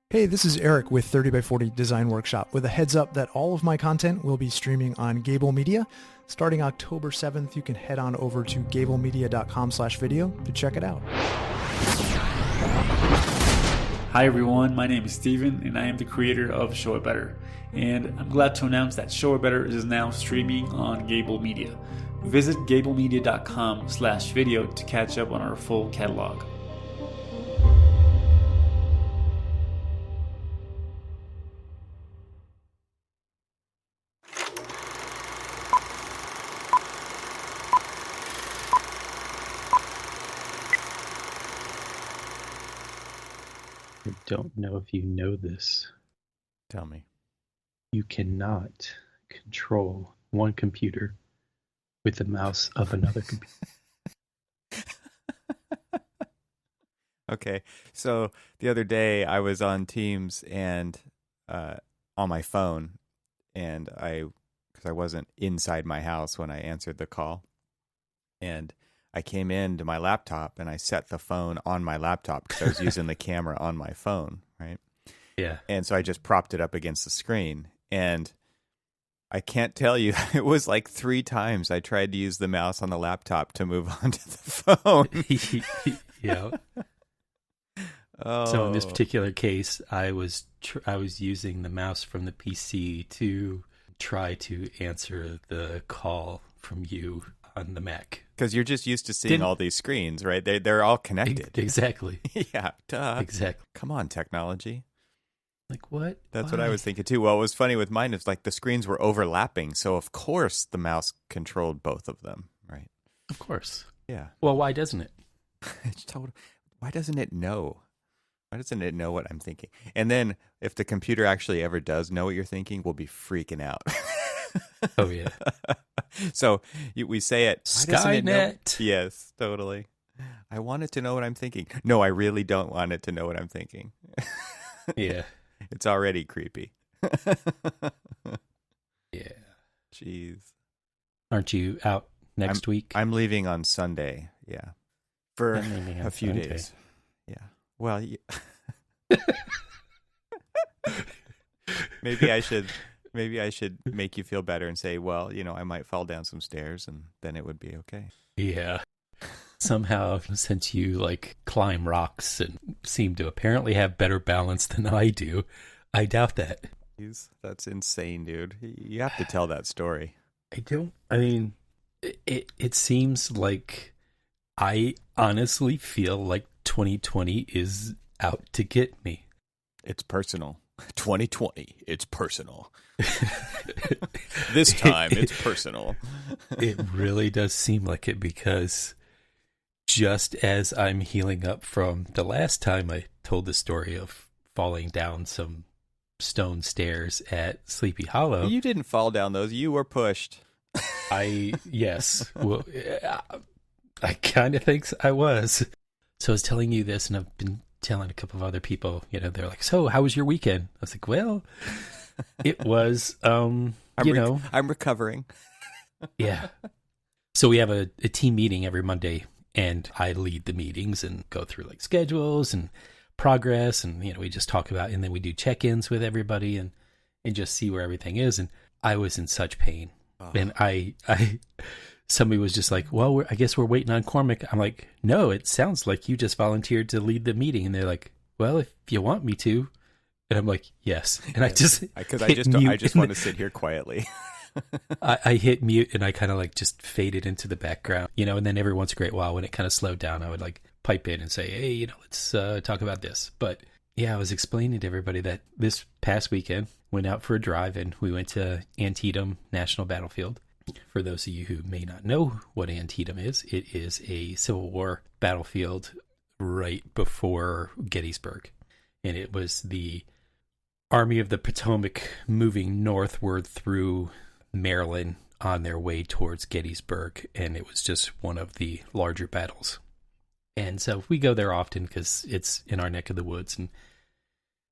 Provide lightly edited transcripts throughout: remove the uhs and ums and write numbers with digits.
Hey, this is Eric with 30 by 40 Design Workshop with a heads up that all of my content will be streaming on Gable Media. Starting October 7th, you can head on over to gablemedia.com/video to check it out. Hi everyone, my name is Steven and I am the creator of Show It Better. And I'm glad to announce that Show It Better is now streaming on Gable Media. Visit gablemedia.com/video to catch up on our full catalog. I don't know if you know this. Tell me. You cannot control one computer with the mouse of another computer. Okay, so the other day I was on Teams and on my phone, and because I wasn't inside my house when I answered the call, and I came into my laptop and I set the phone on my laptop because I was using the camera on my phone, right? Yeah. And so I just propped it up against the screen, and I can't tell you, it was like 3 times I tried to use the mouse on the laptop to move onto the phone. Yeah. Oh. So in this particular case, I was using the mouse from the PC to try to answer the call from you on the Mac. Because you're just used to seeing all these screens, right? They're all connected. Exactly. Yeah, duh. Exactly. Come on, technology. Like what? That's Why? what I was thinking too. Well, what was funny with mine is like the screens were overlapping, so of course the mouse controlled both of them, right? Of course. Yeah. Well, why doesn't it? Why doesn't it know? Why doesn't it know what I'm thinking? And then if the computer actually ever does know what you're thinking, we'll be freaking out. Oh, yeah. So we say it. Why doesn't it know? Skynet. Yes, totally. I want it to know what I'm thinking. No, I really don't want it to know what I'm thinking. Yeah. It's already creepy. Yeah. Jeez. Aren't you out next week? I'm leaving on Sunday. Yeah. For I'm leaving on a few Sunday. days. Yeah. Well, maybe I should make you feel better and say, well, I might fall down some stairs and then it would be okay. Yeah. Somehow, since you climb rocks and seem to apparently have better balance than I do, I doubt that. That's insane, dude. You have to tell that story. It seems like I honestly feel like 2020 is out to get me. It's personal. 2020, it's personal. This time, it's personal. It really does seem like it, because just as I'm healing up from the last time I told the story of falling down some stone stairs at Sleepy Hollow. You didn't fall down those. You were pushed. Yes. Well, I kind of think I was. So I was telling you this, and I've been telling a couple of other people, they're like, so how was your weekend? I was like, well, it was, I'm recovering. Yeah. So we have a team meeting every Monday, and I lead the meetings and go through schedules and progress, and we just talk about, and then we do check-ins with everybody and just see where everything is. And I was in such pain. Oh. And somebody was just like, well, I guess we're waiting on Cormac. I'm like, no, it sounds like you just volunteered to lead the meeting. And they're like, well, if you want me to. And I'm like, yes. And I just want to sit here quietly. I hit mute, and I kind of just faded into the background, and then every once in a great while when it kind of slowed down, I would pipe in and say, hey, let's talk about this. But yeah, I was explaining to everybody that this past weekend went out for a drive, and we went to Antietam National Battlefield. For those of you who may not know what Antietam is, it is a Civil War battlefield right before Gettysburg. And it was the Army of the Potomac moving northward through Maryland on their way towards Gettysburg. And it was just one of the larger battles. And so we go there often because it's in our neck of the woods. And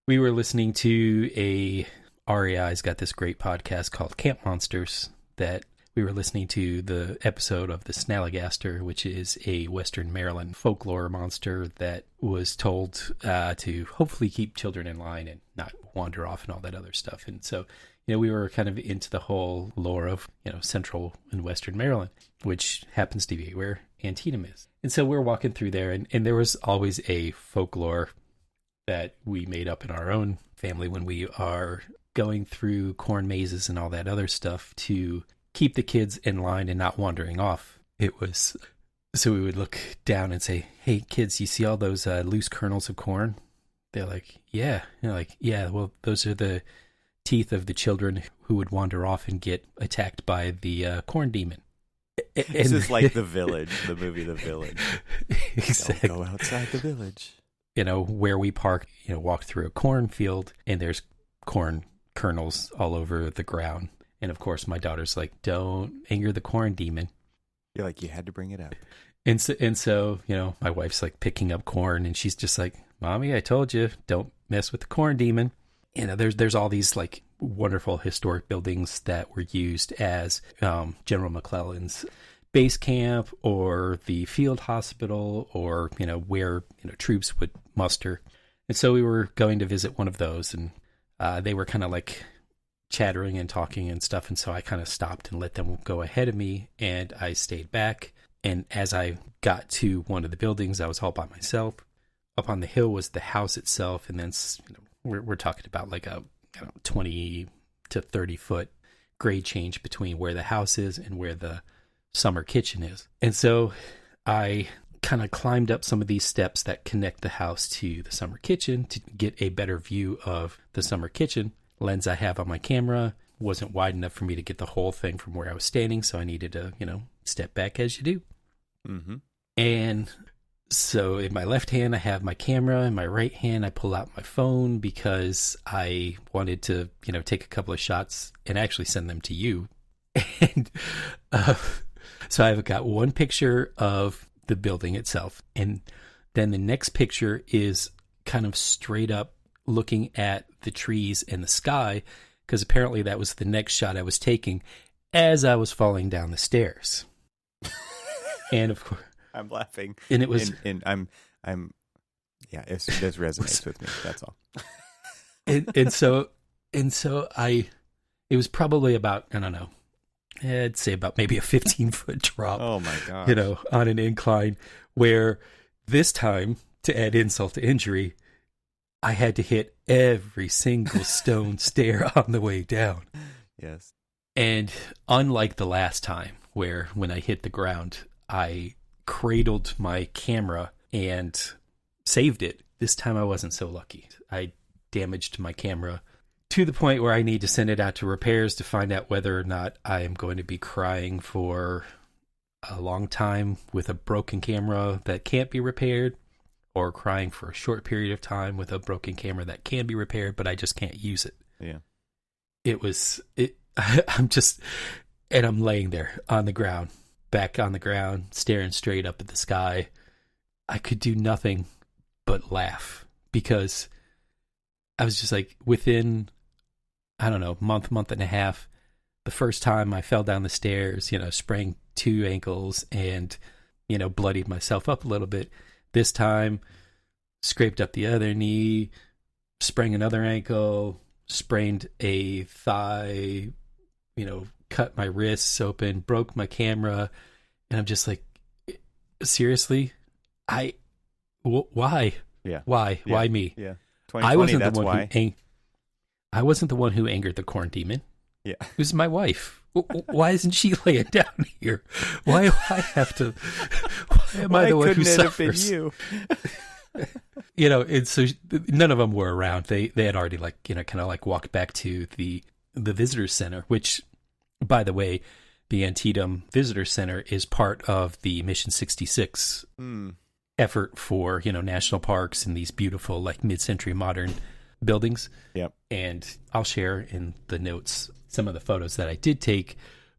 we were listening to REI's got this great podcast called Camp Monsters that we were listening to the episode of the Snallygaster, which is a Western Maryland folklore monster that was told to hopefully keep children in line and not wander off and all that other stuff. And so, we were kind of into the whole lore of, Central and Western Maryland, which happens to be where Antietam is. And so we're walking through there, and there was always a folklore that we made up in our own family when we are going through corn mazes and all that other stuff to keep the kids in line and not wandering off. It was, so we would look down and say, "Hey kids, you see all those loose kernels of corn?" They're like, "Yeah." And like, "Yeah, well, those are the teeth of the children who would wander off and get attacked by the corn demon." This is like The Village, the movie The Village. Exactly. Don't go outside the village. Where we park, walk through a cornfield and there's corn kernels all over the ground. And of course, my daughter's like, "Don't anger the corn demon." You're like, you had to bring it up. And so, my wife's like picking up corn and she's just like, "Mommy, I told you, don't mess with the corn demon." There's all these like wonderful historic buildings that were used as General McClellan's base camp or the field hospital or, where, troops would muster. And so we were going to visit one of those, and they were kind of like chattering and talking and stuff. And so I kind of stopped and let them go ahead of me, and I stayed back. And as I got to one of the buildings, I was all by myself. Up on the hill was the house itself. And then, we're talking about like a 20 to 30 foot grade change between where the house is and where the summer kitchen is. And so I kind of climbed up some of these steps that connect the house to the summer kitchen to get a better view of the summer kitchen. Lens I have on my camera wasn't wide enough for me to get the whole thing from where I was standing, so I needed to, step back as you do. Mm-hmm. And so in my left hand, I have my camera. In my right hand, I pull out my phone because I wanted to, take a couple of shots and actually send them to you. And so I've got one picture of the building itself. And then the next picture is kind of straight up looking at the trees and the sky, because apparently that was the next shot I was taking as I was falling down the stairs. And of course, I'm laughing, and it was, and yeah, this resonates with me. That's all. and so it was probably about, I don't know, I'd say about maybe a 15-foot drop. Oh my gosh. On an incline, where this time, to add insult to injury, I had to hit every single stone stair on the way down. Yes. And unlike the last time, where when I hit the ground, I cradled my camera and saved it, this time I wasn't so lucky. I damaged my camera to the point where I need to send it out to repairs to find out whether or not I am going to be crying for a long time with a broken camera that can't be repaired, or crying for a short period of time with a broken camera that can be repaired, but I just can't use it. Yeah. I'm laying there on the ground, back on the ground, staring straight up at the sky. I could do nothing but laugh, because I was just like, within, I don't know, month and a half, the first time I fell down the stairs, sprained 2 ankles and, bloodied myself up a little bit. This time, scraped up the other knee, sprained another ankle, sprained a thigh, cut my wrists open, broke my camera. And I'm just like, seriously? Why? Yeah. Why? Yeah. Why me? Yeah. I wasn't that's the one why. I wasn't the one who angered the corn demon. Yeah. It was my wife. Why isn't she laying down here? Why do I have to? Why am I the one who suffers? Have been you? And so none of them were around. They had already kind of walked back to the visitor center, which, by the way, the Antietam Visitor Center is part of the Mission 66 effort for, national parks and these beautiful, mid-century modern buildings. Yep. And I'll share in the notes some of the photos that I did take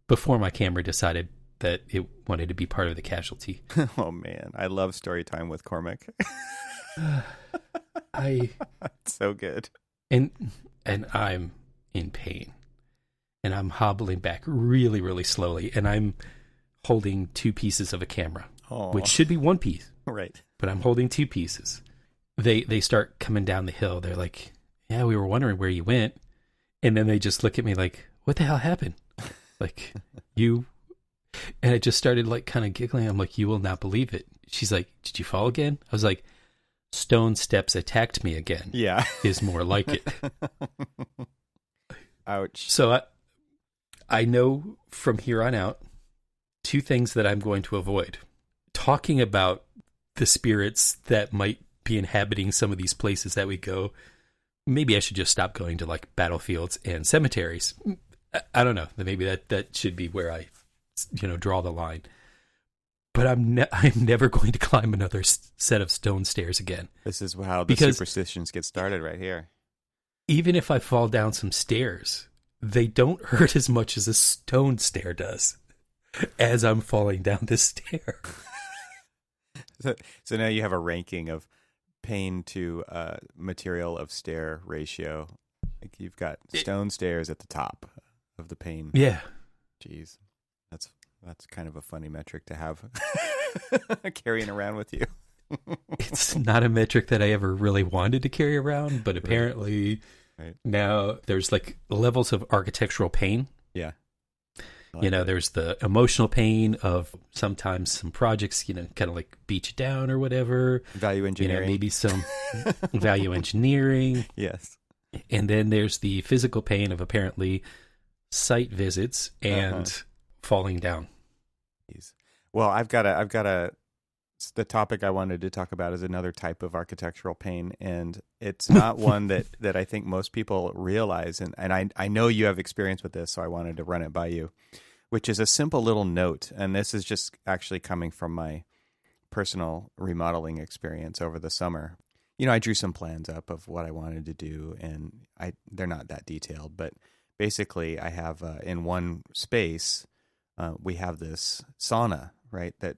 before my camera decided that it wanted to be part of the casualty. Oh man, I love story time with Cormac. It's so good. And I'm in pain. and I'm hobbling back really, really slowly, and I'm holding 2 pieces of a camera, which should be 1 piece. Right. But I'm holding 2 pieces. They start coming down the hill. They're like, yeah, we were wondering where you went. And then they just look at me like, what the hell happened? Like, you... And I just started like kind of giggling. I'm like, you will not believe it. She's like, did you fall again? I was like, stone steps attacked me again. Yeah. Is more like it. Ouch. So I know from here on out, 2 things that I'm going to avoid. Talking about the spirits that might be inhabiting some of these places that we go. Maybe I should just stop going to like battlefields and cemeteries. I don't know. Maybe that should be where I, draw the line. But I'm never going to climb another set of stone stairs again. This is how the superstitions get started right here. Even if I fall down some stairs, they don't hurt as much as a stone stair does as I'm falling down this stair. So now you have a ranking of pain to material of stair ratio. Like you've got stone stairs at the top of the pain. Yeah. Jeez. That's kind of a funny metric to have carrying around with you. It's not a metric that I ever really wanted to carry around, but apparently now there's like levels of architectural pain. Yeah. There's the emotional pain of sometimes some projects, kind of like beat you down or whatever. Value engineering. Maybe some value engineering. Yes. And then there's the physical pain of apparently site visits and falling down. Well, the topic I wanted to talk about is another type of architectural pain, and it's not one that I think most people realize, and I know you have experience with this, so I wanted to run it by you, which is a simple little note, and this is just actually coming from my personal remodeling experience over the summer. I drew some plans up of what I wanted to do, and they're not that detailed, but basically I have in one space, we have this sauna, right, that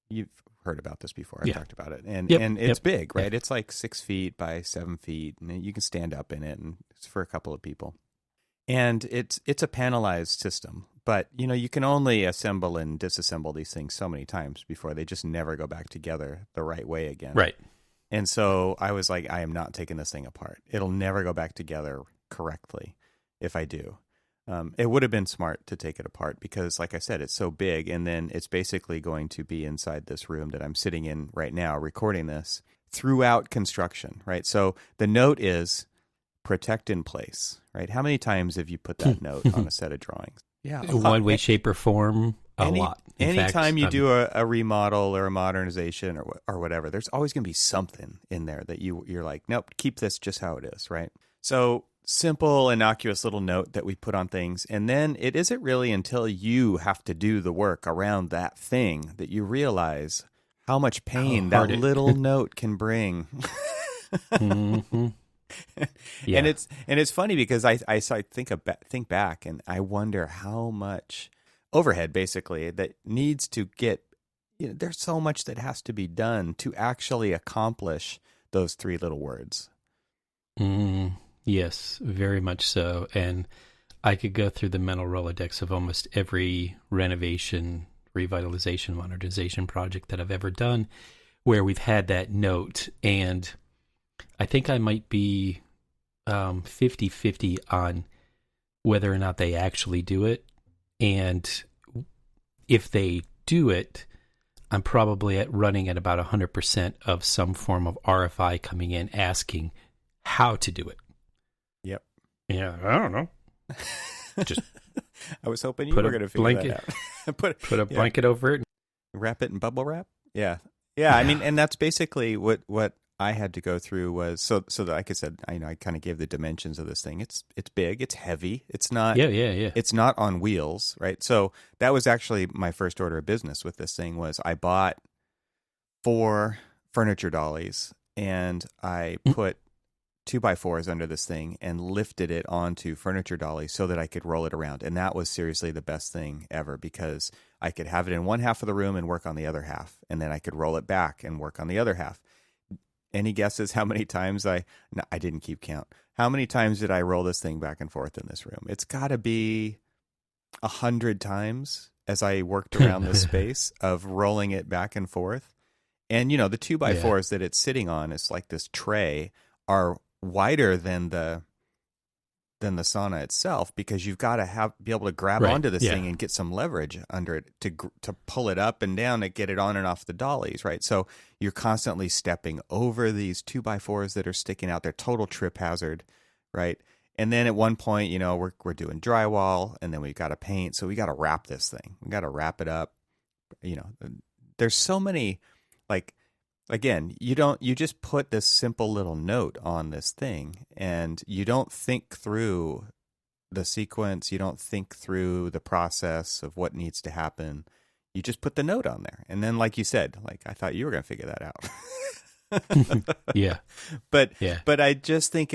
you've heard about this before. I've talked about it. And it's big, right? It's like 6 feet by 7 feet, and you can stand up in it, and it's for a couple of people. And it's a panelized system, but you can only assemble and disassemble these things so many times before they just never go back together the right way again. Right. And so I was like, I am not taking this thing apart. It'll never go back together correctly if I do. It would have been smart to take it apart because, like I said, it's so big, and then it's basically going to be inside this room that I'm sitting in right now recording this throughout construction, right? So the note is protect in place, right? How many times have you put that note on a set of drawings? Yeah. One way, shape, or form, a lot. Anytime you do a remodel or a modernization or whatever, there's always going to be something in there that you're like, nope, keep this just how it is, right? So simple, innocuous little note that we put on things. And then it isn't really until you have to do the work around that thing that you realize how much pain that little note can bring. Mm-hmm. Yeah. And it's funny because I think back and I wonder how much overhead basically that needs to get, there's so much that has to be done to actually accomplish those 3 little words. Yes, very much so. And I could go through the mental Rolodex of almost every renovation, revitalization, modernization project that I've ever done where we've had that note. And I think I might be 50-50 on whether or not they actually do it. And if they do it, I'm probably running at about 100% of some form of RFI coming in asking how to do it. Yep. Yeah, I don't know. Just I was hoping you were going to figure that out. put a blanket over it. Wrap it in bubble wrap? Yeah. I mean, and that's basically what I had to go through was so that, like I said, I kind of gave the dimensions of this thing. It's big, it's heavy. It's not It's not on wheels, right? So that was actually my first order of business with this thing was I bought 4 furniture dollies and I put 2x4s under this thing and lifted it onto furniture dollies so that I could roll it around. And that was seriously the best thing ever because I could have it in one half of the room and work on the other half. And then I could roll it back and work on the other half. Any guesses how many times no, I didn't keep count. How many times did I roll this thing back and forth in this room? It's got to be 100 times as I worked around the space of rolling it back and forth. And, you know, the 2x4s that it's sitting on, it's like this tray, are wider than the sauna itself, because you've got to be able to grab onto this thing and get some leverage under it to pull it up and down and get it on and off the dollies, right? So you're constantly stepping over these 2x4s that are sticking out. They're total trip hazard, right? And then at one point, you know, we're doing drywall, and then we've got to paint, so we got to wrap this thing. We got to wrap it up. You know, there's so many, like, again, you just put this simple little note on this thing, and you don't think through the sequence. You don't think through the process of what needs to happen. You just put the note on there. And then, like you said, like, I thought you were going to figure that out. Yeah. But I just think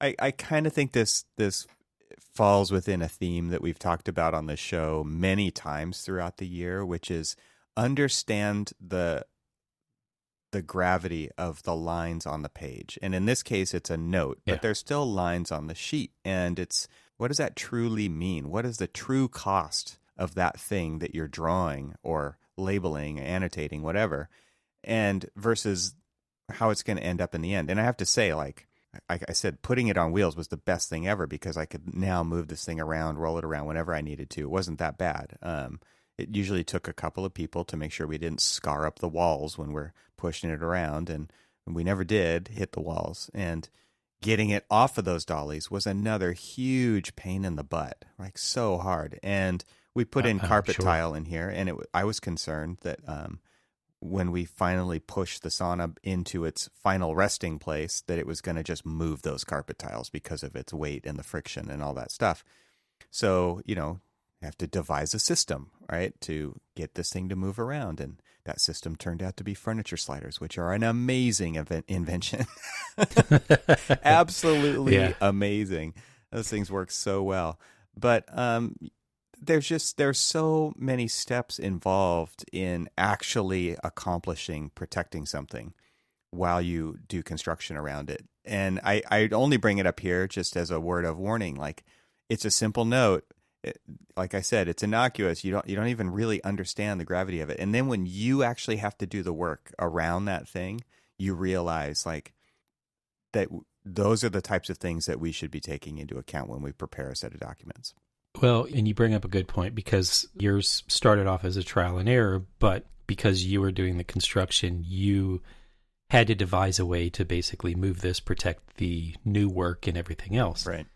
I kind of think this falls within a theme that we've talked about on the show many times throughout the year, which is understand the gravity of the lines on the page. And in this case, it's a note, but there's still lines on the sheet. And it's, what does that truly mean? What is the true cost of that thing that you're drawing or labeling, annotating, whatever, and versus how it's going to end up in the end? And I have to say, like I said, putting it on wheels was the best thing ever, because I could now move this thing around, roll it around whenever I needed to. It wasn't that bad. It usually took a couple of people to make sure we didn't scar up the walls when we're pushing it around, and we never did hit the walls. And getting it off of those dollies was another huge pain in the butt, like so hard. And we put in carpet tile in here, and I was concerned that when we finally pushed the sauna into its final resting place, that it was going to just move those carpet tiles because of its weight and the friction and all that stuff. So, you know, you have to devise a system, right, to get this thing to move around. And that system turned out to be furniture sliders, which are an amazing invention. Absolutely amazing. Those things work so well. But there's so many steps involved in actually protecting something while you do construction around it. And I only bring it up here just as a word of warning. Like, it's a simple note. Like I said, it's innocuous. You don't even really understand the gravity of it. And then when you actually have to do the work around that thing, you realize, like, that those are the types of things that we should be taking into account when we prepare a set of documents. Well, and you bring up a good point, because yours started off as a trial and error, but because you were doing the construction, you had to devise a way to basically move this, protect the new work and everything else. Right.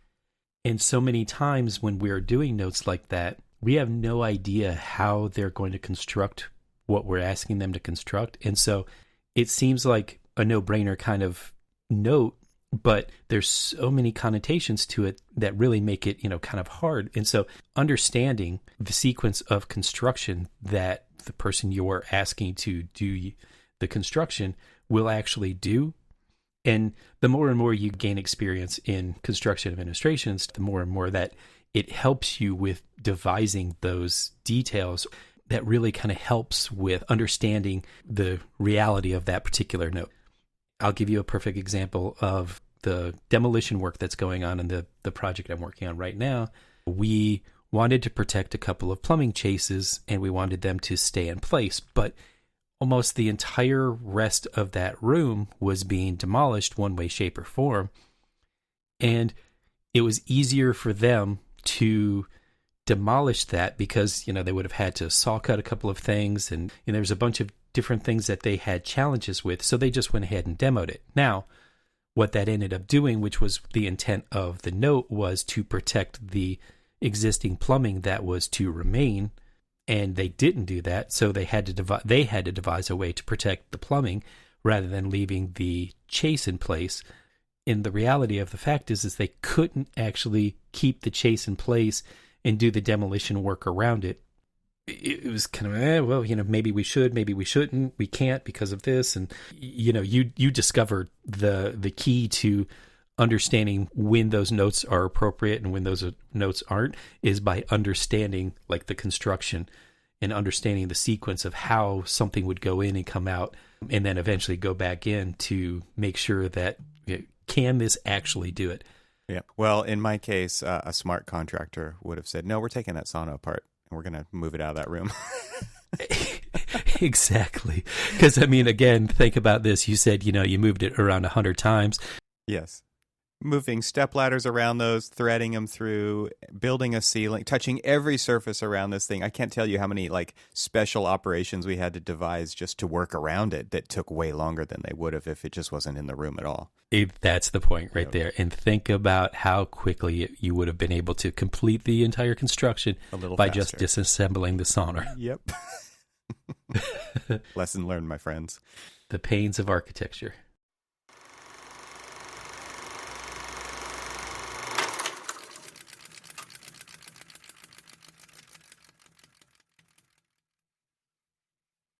And so many times when we're doing notes like that, we have no idea how they're going to construct what we're asking them to construct. And so it seems like a no-brainer kind of note, but there's so many connotations to it that really make it, you know, kind of hard. And so understanding the sequence of construction that the person you're asking to do the construction will actually do. And the more and more you gain experience in construction administrations, the more and more that it helps you with devising those details that really kind of helps with understanding the reality of that particular note. I'll give you a perfect example of the demolition work that's going on in the project I'm working on right now. We wanted to protect a couple of plumbing chases, and we wanted them to stay in place, but almost the entire rest of that room was being demolished one way, shape, or form. And it was easier for them to demolish that because, you know, they would have had to saw cut a couple of things, and there's a bunch of different things that they had challenges with. So they just went ahead and demoed it. Now, what that ended up doing, which was the intent of the note, was to protect the existing plumbing that was to remain. And they didn't do that, so they had to devise a way to protect the plumbing rather than leaving the chase in place. And the reality of the fact is they couldn't actually keep the chase in place and do the demolition work around it. It was kind of, maybe we should, maybe we shouldn't. We can't because of this. And, you discovered the key to understanding when those notes are appropriate and when those notes aren't is by understanding, like, the construction and understanding the sequence of how something would go in and come out, and then eventually go back in to make sure that, can this actually do it? Yeah. Well, in my case, a smart contractor would have said, no, we're taking that sauna apart and we're going to move it out of that room. Exactly. Because, I mean, again, think about this. You said, you moved it around 100 times. Yes. Moving step ladders around those, threading them through, building a ceiling, touching every surface around this thing. I can't tell you how many special operations we had to devise just to work around it that took way longer than they would have if it just wasn't in the room at all. That's the point right there. And think about how quickly you would have been able to complete the entire construction by just disassembling the sauna. Yep. Lesson learned, my friends. The pains of architecture.